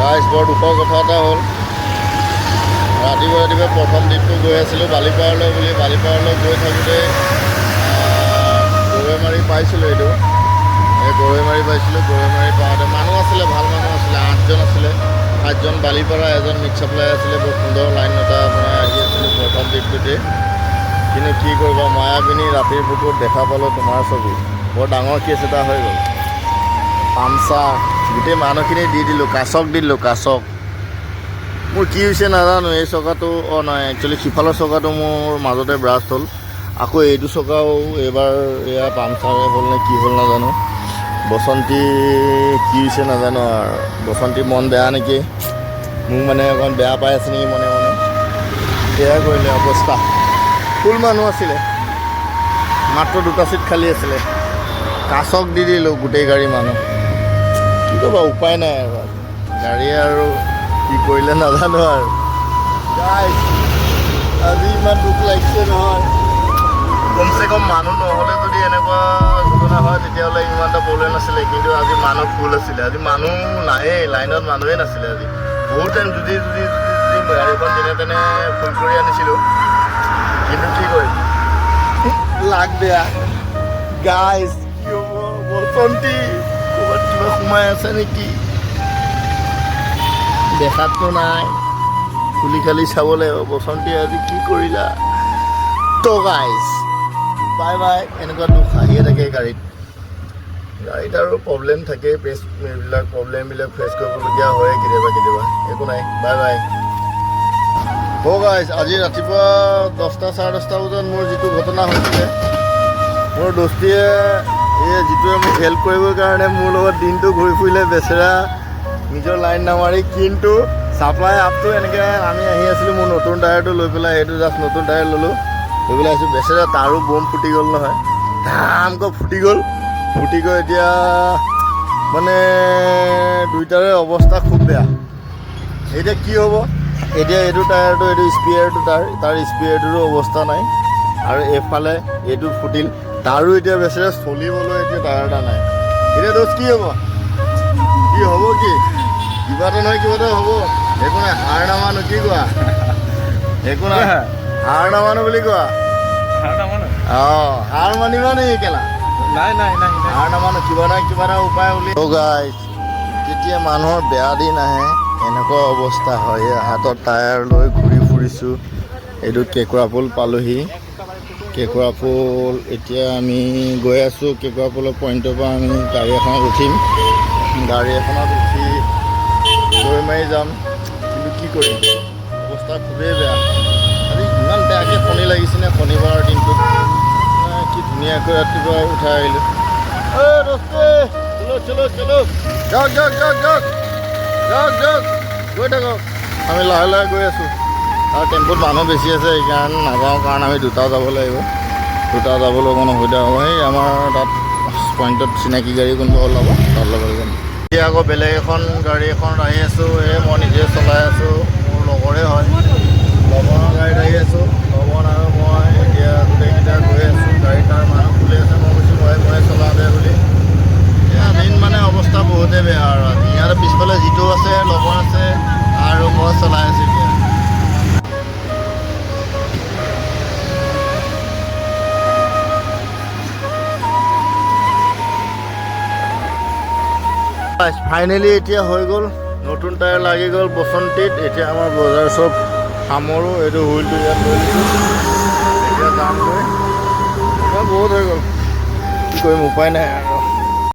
guys বৰ দুখৰ কথা এটা হ'ল ৰাতিপুৱা প্ৰথম দিনটো গৈ আছিলোঁ বালিপাৰালৈ বুলি বালিপাৰালৈ গৈ থাকোঁতে গৰৈমাৰী পাইছিলোঁ এইটো এই গৰৈমাৰী পাইছিলোঁ গৰৈমাৰী পাওঁতে মানুহ আছিলে ভাল মানুহ আছিলে 8জন আছিলে 7জন বালিপাৰা এজন মিট চাপ্লাই আছিলে বৰ সুন্দৰ লাইন এটা আপোনাৰ আহি আছিলোঁ প্ৰথম দিনটোতে কিন্তু কি কৰিবা মায়াবিনী ৰাতিৰ বুকুত দেখা পালোঁ তোমাৰ ছবি বৰ ডাঙৰ কেছ এটা হৈ গ'ল পামচাৰ গোটেই মানুহখিনি দি দিলোঁ কাছক কাছক মোৰ কি হৈছে নাজানো এই চকাটো নহয় একচুৱেলি সিফালৰ চকাটো মোৰ মাজতে ব্ৰাষ্ট হ'ল আকৌ এইটো চকাও এইবাৰ এয়া পামচাৰে হ'ল নে কি হ'ল নাজানো বসন্তী কি হৈছে নাজানো আৰু বসন্তী মন বেয়া নেকি মোক মানে অকণ বেয়া পাই আছে নেকি মনে মনে সেয়া কৰিলে অৱস্থা ফুল মানুহ আছিলে মাত্ৰ 2টা চিট খালী আছিলে কাছক দি দিলোঁ গোটেই গাড়ী মানুহ কি ক'বা উপায় নাই আৰু গাড়ীয়ে আৰু কি কৰিলে নাজানো আৰু গাইজ আজি ইমান দুখ লাগিছে নহয় কমচে কম মানুহ নহ'লে যদি এনেকুৱা ঘটনা হয় তেতিয়াহ'লে ইমান এটা প্ৰব্লেম নাছিলে কিন্তু আজি মানুহ ফুল আছিলে আজি মানুহ নাহেই লাইনত মানুহেই নাছিলে আজি বহুত টাইম যদি গাড়ীখন যেনে তেনে ফুল কৰি আনিছিলোঁ কিন্তু কি কৰিম লাগ বেয়া গাইজ কি হ'ব বসন্তী ক'ৰবাত কিবা সোমাই আছে নেকি দেখাততো নাই খুলি খালি চাব লাগিব বসন্তী আজি কি কৰিলা তো গাইজ বাই বাই এনেকুৱা দুখ আহিয়ে থাকে গাড়ীত আৰু প্ৰব্লেম থাকে এইবিলাক প্ৰব্লেমবিলাক ফেচ কৰিবলগীয়া হয় কেতিয়াবা একো নাই বাই বাই গাইজ আজি ৰাতিপুৱা 10টা 10:30 বজাত মোৰ যিটো ঘটনা হৈছিলে মোৰ দোস্তিয়ে যিটোৱে মোক হেল্প কৰিবৰ কাৰণে মোৰ লগত দিনটো ঘূৰি ফুৰিলে বেচেৰা নিজৰ লাইন নামাৰি কিন্তু চাপ্লাই আপটো এনেকৈ আমি আহি আছিলোঁ মোৰ নতুন টায়াৰটো লৈ পেলাই সেইটো জাষ্ট নতুন টায়াৰ ল'লোঁ লৈ পেলাই আহিছোঁ বেচেৰা তাৰো বম ফুটি গ'ল নহয় ধামকৈ ফুটি গ'ল এতিয়া মানে দুইটাৰে অৱস্থা খুব বেয়া এতিয়া কি হ'ব এতিয়া এইটো টায়াৰটো এইটো স্পিয়াৰটো তাৰ স্পিয়াৰটোৰো অৱস্থা নাই আৰু এইফালে এইটো ফুটিল তাৰো এতিয়া বেচেৰা চলিবলৈ এতিয়া টায়াৰ এটা নাই এতিয়া দোষ কি হ'ব কি কিবা এটা নহয় কিবা এটা হ'ব একো নাই হাৰ নামানো কি কোৱা একো নাই হাৰ নামানো বুলি কোৱা অঁ হাৰ মানিবা নেকি কেলা নাই হাৰ নামানো কিবা নাই কিবা এটা উপায় উলিয়াই গাইজ যেতিয়া মানুহৰ বেয়া দিন আহে এনেকুৱা অৱস্থা হয় হাতত টায়াৰ লৈ ঘূৰি ফুৰিছোঁ এইটো কেঁকোৰাপুল পালোহি কেঁকোৰাপুল এতিয়া আমি গৈ আছোঁ কেঁকোৰাপুলৰ পইণ্টৰ পৰা আমি গাড়ী এখনত উঠিম গাড়ী এখনত উঠি গৰৈমাৰী যাম কিন্তু কি কৰিম অৱস্থা খুবেই বেয়া আজি ইমান বেয়াকৈ শনি লাগিছেনে শনিবাৰৰ দিনটোত কি ধুনীয়াকৈ ৰাতিপুৱা উঠাই আহিলোঁ চলো যাওক গৈ থাকক আমি লাহে লাহে গৈ আছোঁ আৰু টেম্পুত মানুহ বেছি আছে সেইকাৰণে নাযাওঁ কাৰণ আমি দুটা যাব লাগিব দুটা যাবলৈ অকণ অসুবিধা হ'ব সেই আমাৰ তাত পইণ্টত চিনাকি গাড়ী কোনোবা ওলাব তাৰ লগত যাম এতিয়া আকৌ বেলেগ এখন গাড়ী এখনত আহি আছোঁ মই নিজে চলাই আছোঁ মোৰ লগৰে হয় লৱণৰ গাড়ীত আহি আছোঁ লৱণ আৰু মই এতিয়া গোটেইকেইটা গৈ আছোঁ গাড়ী তাৰ মানুহ খুলি আছে মই কৈছোঁ মই চলাওঁ দে বুলি এতিয়া দিন মানে অৱস্থা বহুতেই বেয়া আৰু আজি ইয়াতে পিছফালে যিটো আছে লৱণ আছে আৰু মই চলাই আছোঁ এতিয়া ফাইনেলি এতিয়া হৈ গ'ল নতুন টায়াৰ লাগি গ'ল বসন্তীত এতিয়া আমাৰ বজাৰ চব সামৰোঁ এইটো হুইলটো ইয়াত লৈ লৈছোঁ এতিয়া যামগৈ বহুত হৈ গ'ল কি কৰিম উপায় নাই আৰু